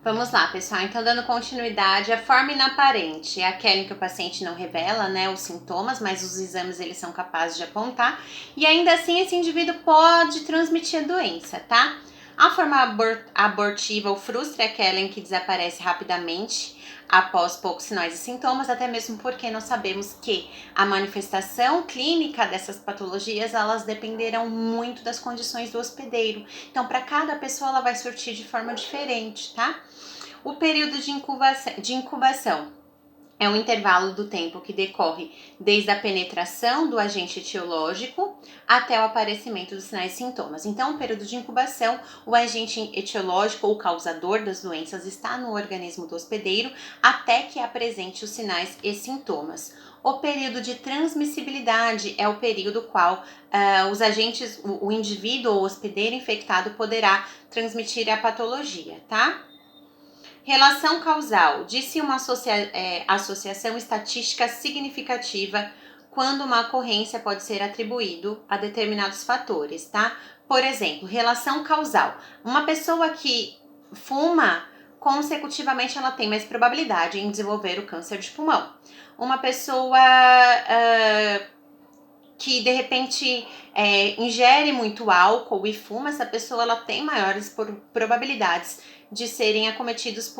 Vamos lá, pessoal. Então, dando continuidade, a forma inaparente é aquela em que o paciente não revela, né, os sintomas, mas os exames eles são capazes de apontar. E ainda assim, esse indivíduo pode transmitir a doença, tá? A forma abortiva ou frustra é aquela em que desaparece rapidamente após poucos sinais e sintomas, até mesmo porque nós sabemos que a manifestação clínica dessas patologias, elas dependerão muito das condições do hospedeiro. Então, para cada pessoa, ela vai surtir de forma diferente, tá? O período de incubação é um intervalo do tempo que decorre desde a penetração do agente etiológico até o aparecimento dos sinais e sintomas. Então, o período de incubação, o agente etiológico ou causador das doenças está no organismo do hospedeiro até que apresente os sinais e sintomas. O período de transmissibilidade é o período qual os agentes, o indivíduo ou hospedeiro infectado poderá transmitir a patologia, tá? Relação causal. Disse uma associação estatística significativa quando uma ocorrência pode ser atribuído a determinados fatores, tá? Por exemplo, relação causal. Uma pessoa que fuma, consecutivamente ela tem mais probabilidade em desenvolver o câncer de pulmão. Uma pessoa que de repente ingere muito álcool e fuma, essa pessoa ela tem maiores probabilidades de serem acometidos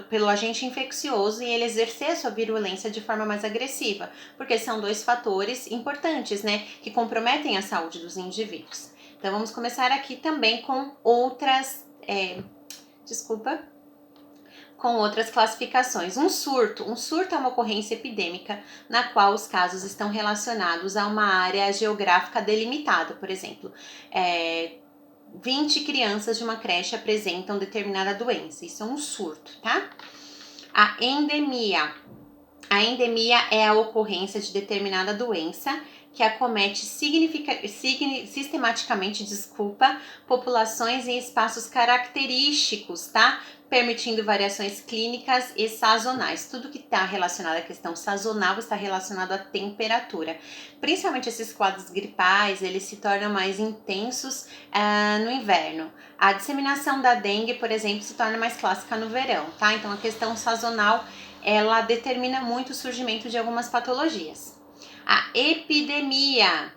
pelo agente infeccioso e ele exercer a sua virulência de forma mais agressiva, porque são dois fatores importantes, né, que comprometem a saúde dos indivíduos. Então vamos começar aqui também com outras, com outras classificações. Um surto é uma ocorrência epidêmica na qual os casos estão relacionados a uma área geográfica delimitada, por exemplo, 20 crianças de uma creche apresentam determinada doença, isso é um surto, tá? A endemia é a ocorrência de determinada doença que acomete sistematicamente, populações em espaços característicos, tá? Permitindo variações clínicas e sazonais. Tudo que está relacionado à questão sazonal está relacionado à temperatura. Principalmente esses quadros gripais, eles se tornam mais intensos no inverno. A disseminação da dengue, por exemplo, se torna mais clássica no verão, tá? Então, a questão sazonal, ela determina muito o surgimento de algumas patologias. A epidemia,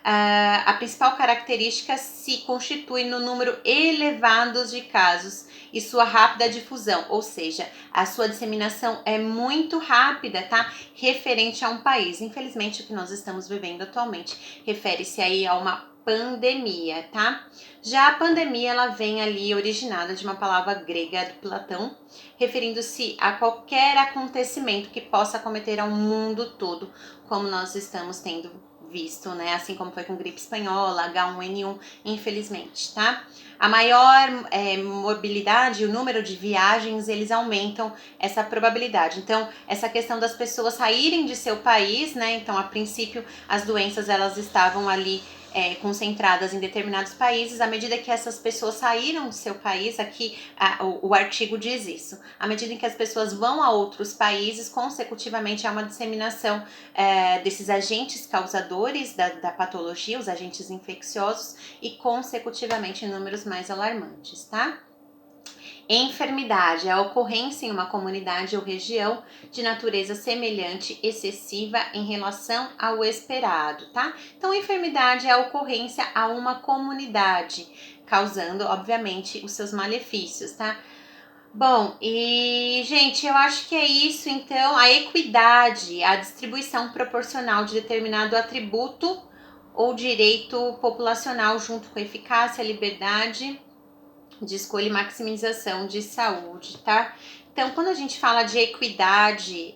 a principal característica se constitui no número elevado de casos e sua rápida difusão, ou seja, a sua disseminação é muito rápida, tá? Referente a um país. Infelizmente, o que nós estamos vivendo atualmente refere-se aí a uma pandemia, tá? Já a pandemia, ela vem ali originada de uma palavra grega de Platão, referindo-se a qualquer acontecimento que possa acometer ao mundo todo, como nós estamos tendo visto, né? Assim como foi com gripe espanhola, H1N1, infelizmente, tá? A maior mobilidade, o número de viagens, eles aumentam essa probabilidade. Então, essa questão das pessoas saírem de seu país, né? Então, a princípio, as doenças, elas estavam ali concentradas em determinados países. À medida que essas pessoas saíram do seu país, aqui o artigo diz isso, à medida em que as pessoas vão a outros países, consecutivamente há uma disseminação desses agentes causadores da patologia, os agentes infecciosos, e consecutivamente em números mais alarmantes, tá? Enfermidade é a ocorrência em uma comunidade ou região de natureza semelhante, excessiva em relação ao esperado, tá? Então, enfermidade é a ocorrência a uma comunidade, causando, obviamente, os seus malefícios, tá? Bom, e gente, eu acho que é isso. Então, a equidade, a distribuição proporcional de determinado atributo ou direito populacional junto com eficácia, liberdade de escolha e maximização de saúde, tá? Então, quando a gente fala de equidade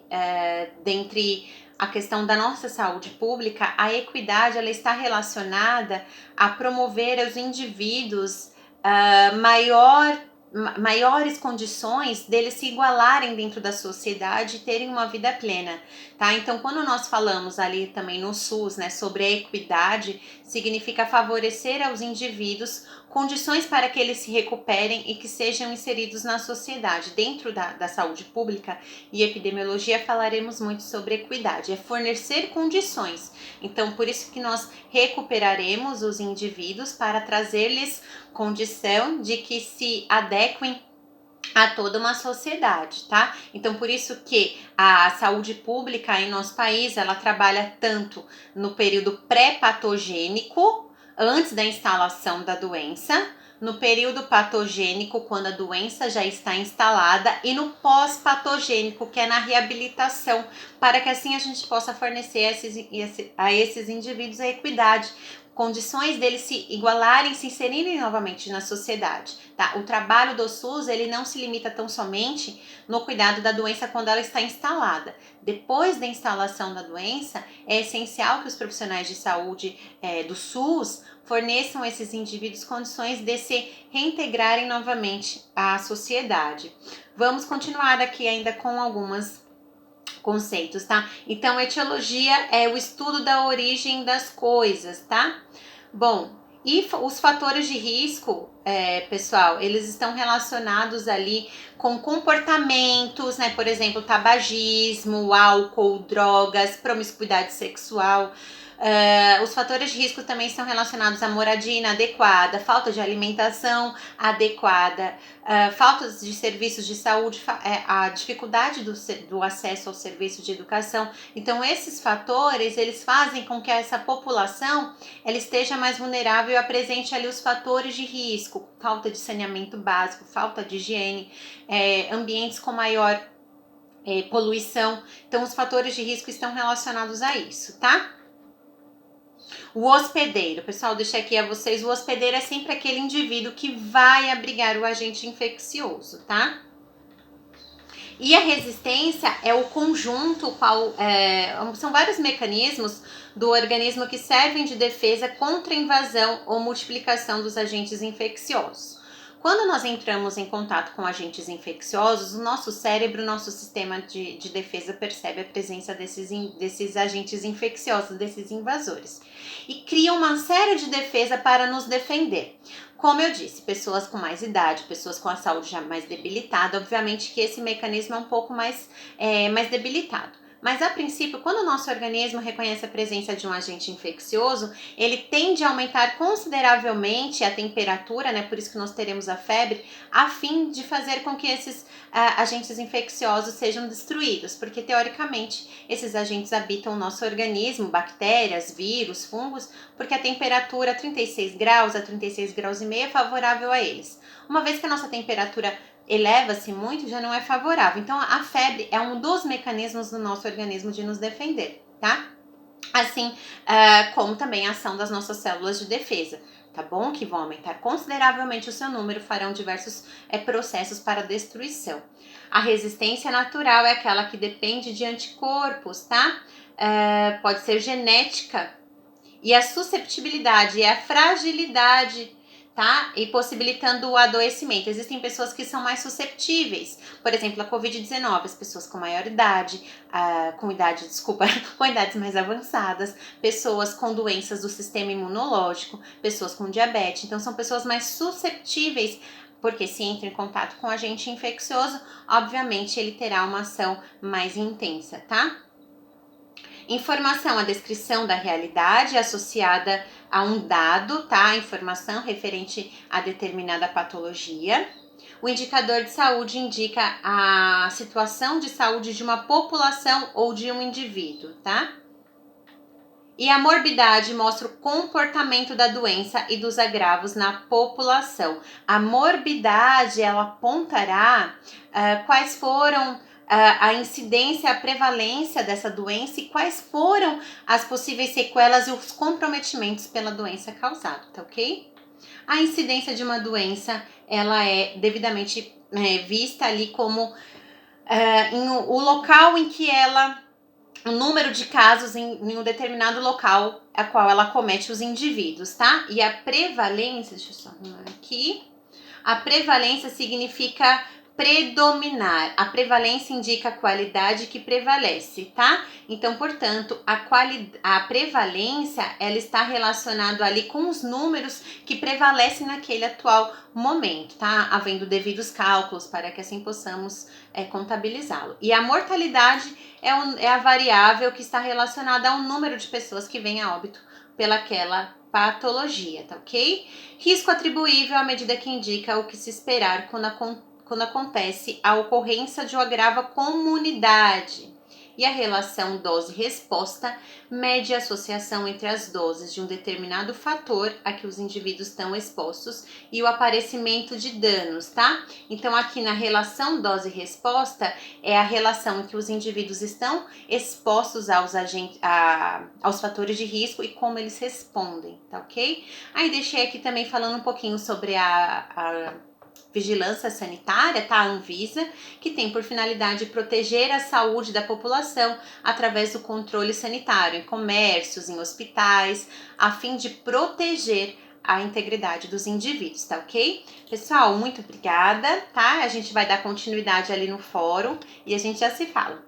dentre a questão da nossa saúde pública, a equidade, ela está relacionada a promover aos indivíduos maiores condições deles se igualarem dentro da sociedade e terem uma vida plena, tá? Então, quando nós falamos ali também no SUS, né, sobre a equidade, significa favorecer aos indivíduos condições para que eles se recuperem e que sejam inseridos na sociedade. Dentro da saúde pública e epidemiologia falaremos muito sobre equidade, é fornecer condições. Então, por isso que nós recuperaremos os indivíduos para trazer-lhes condição de que se adequem a toda uma sociedade, tá? Então, por isso que a saúde pública em nosso país, ela trabalha tanto no período pré-patogênico, antes da instalação da doença, no período patogênico, quando a doença já está instalada, e no pós-patogênico, que é na reabilitação, para que assim a gente possa fornecer a esses indivíduos a equidade, condições deles se igualarem, se inserirem novamente na sociedade, tá? O trabalho do SUS, ele não se limita tão somente no cuidado da doença quando ela está instalada. Depois da instalação da doença, é essencial que os profissionais de saúde do SUS forneçam a esses indivíduos condições de se reintegrarem novamente à sociedade. Vamos continuar aqui ainda com algumas conceitos, tá? Então, etiologia é o estudo da origem das coisas, tá? Bom, e os fatores de risco, pessoal, eles estão relacionados ali com comportamentos, né? Por exemplo, tabagismo, álcool, drogas, promiscuidade sexual. Os fatores de risco também estão relacionados à moradia inadequada, falta de alimentação adequada, faltas de serviços de saúde, a dificuldade do acesso ao serviço de educação. Então, esses fatores, eles fazem com que essa população ela esteja mais vulnerável e apresente ali os fatores de risco, falta de saneamento básico, falta de higiene, ambientes com maior poluição. Então, os fatores de risco estão relacionados a isso, tá? O hospedeiro, pessoal, deixa aqui a vocês, o hospedeiro é sempre aquele indivíduo que vai abrigar o agente infeccioso, tá? E a resistência é o conjunto, são vários mecanismos do organismo que servem de defesa contra a invasão ou multiplicação dos agentes infecciosos. Quando nós entramos em contato com agentes infecciosos, o nosso cérebro, o nosso sistema de defesa percebe a presença desses agentes infecciosos, desses invasores, e cria uma série de defesa para nos defender. Como eu disse, pessoas com mais idade, pessoas com a saúde já mais debilitada, obviamente que esse mecanismo é um pouco mais debilitado. Mas a princípio, quando o nosso organismo reconhece a presença de um agente infeccioso, ele tende a aumentar consideravelmente a temperatura, né? Por isso que nós teremos a febre, a fim de fazer com que esses agentes infecciosos sejam destruídos, porque teoricamente esses agentes habitam o nosso organismo, bactérias, vírus, fungos, porque a temperatura 36 graus a 36 graus e meio é favorável a eles. Uma vez que a nossa temperatura eleva-se muito, já não é favorável. Então, a febre é um dos mecanismos do nosso organismo de nos defender, tá? Assim como também a ação das nossas células de defesa, tá bom? Que vão aumentar consideravelmente o seu número, farão diversos processos para destruição. A resistência natural é aquela que depende de anticorpos, tá? Pode ser genética. E a susceptibilidade é a fragilidade, tá? E possibilitando o adoecimento. Existem pessoas que são mais susceptíveis. Por exemplo, a Covid-19, as pessoas com maior idade, com idades mais avançadas, pessoas com doenças do sistema imunológico, pessoas com diabetes. Então, são pessoas mais susceptíveis, porque se entra em contato com agente infeccioso, obviamente ele terá uma ação mais intensa, tá? Informação, a descrição da realidade associada a um dado, tá? Informação referente a determinada patologia. O indicador de saúde indica a situação de saúde de uma população ou de um indivíduo, tá? E a morbidade mostra o comportamento da doença e dos agravos na população. A morbidade, ela apontará quais foram a incidência, a prevalência dessa doença e quais foram as possíveis sequelas e os comprometimentos pela doença causada, tá ok? A incidência de uma doença, ela é devidamente vista ali como o local em que o número de casos em um determinado local a qual ela comete os indivíduos, tá? E a prevalência, deixa eu só arrumar aqui, a prevalência significa predominar. A prevalência indica a qualidade que prevalece, tá? Então, portanto, a prevalência, ela está relacionada ali com os números que prevalecem naquele atual momento, tá? Havendo devidos cálculos para que assim possamos contabilizá-lo. E a mortalidade é a variável que está relacionada ao número de pessoas que vêm a óbito pelaquela patologia, tá ok? Risco atribuível à medida que indica o que se esperar quando quando acontece a ocorrência de um agravo à comunidade. E a relação dose-resposta mede a associação entre as doses de um determinado fator a que os indivíduos estão expostos e o aparecimento de danos, tá? Então, aqui na relação dose-resposta é a relação em que os indivíduos estão expostos aos fatores de risco e como eles respondem, tá ok? Aí deixei aqui também falando um pouquinho sobre a vigilância sanitária, tá? A Anvisa, que tem por finalidade proteger a saúde da população através do controle sanitário em comércios, em hospitais, a fim de proteger a integridade dos indivíduos, tá ok? Pessoal, muito obrigada, tá? A gente vai dar continuidade ali no fórum e a gente já se fala.